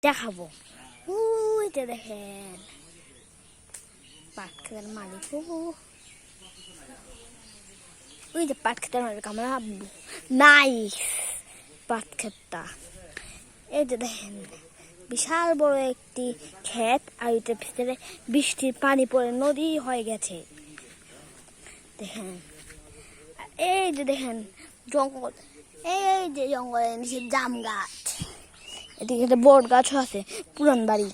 দেখাবো। ওইটা দেখেন পাট খেতের মালিক, ওই যে পাট খেতের মালিক আমার আব্বু। নাইস পাট ক্ষেতটা। এই যে দেখেন বিশাল বড় একটি ক্ষেত, আর এটার ভিতরে বৃষ্টির পানি পড়ে নদী হয়ে গেছে। দেখেন এই যে দেখেন জঙ্গল, এই যে জঙ্গলের নিচে জাম গাছ, এদিকে একটা বট গাছও আছে, পুরান বাড়ি।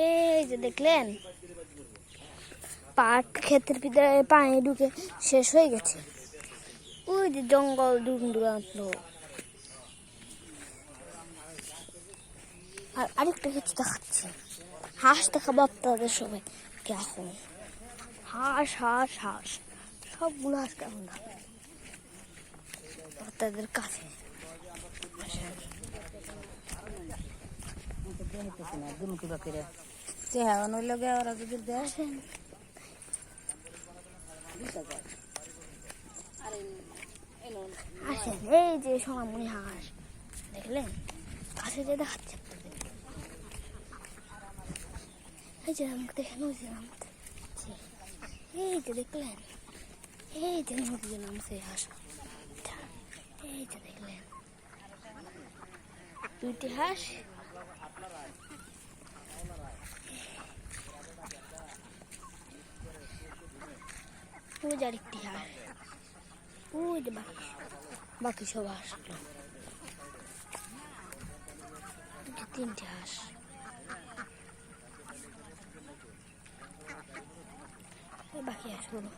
এই যে দেখলেন পাট ক্ষেতের ভিতরে পানি ঢুকে শেষ হয়ে গেছে। ওই যে জঙ্গল দূর দূরান্ত। আর আরেকটা কিছু দেখাচ্ছি, হাঁস দেখাবো আপনাদের সবাই। এখন হাঁস হাঁস হাঁস সবগুলো হাঁস কেমন আপনাদের কাছে আসেন। এই যে সোনামণি হাঁস দেখলেন, কাছে যে দেখাচ্ছে আপনাদের। এই যে আমাকে দেখেন, ওই যে নামতে, এই যে দেখলেন, এই যে নদীতে নামছে হাঁস। এই যে দেখলেন দুইটি হাঁস। ওই যে আরেকটি হাঁস, ওই যে বাকি সব হাঁসগুলো, তিনটি হাঁস। বাকি হাঁসগুলো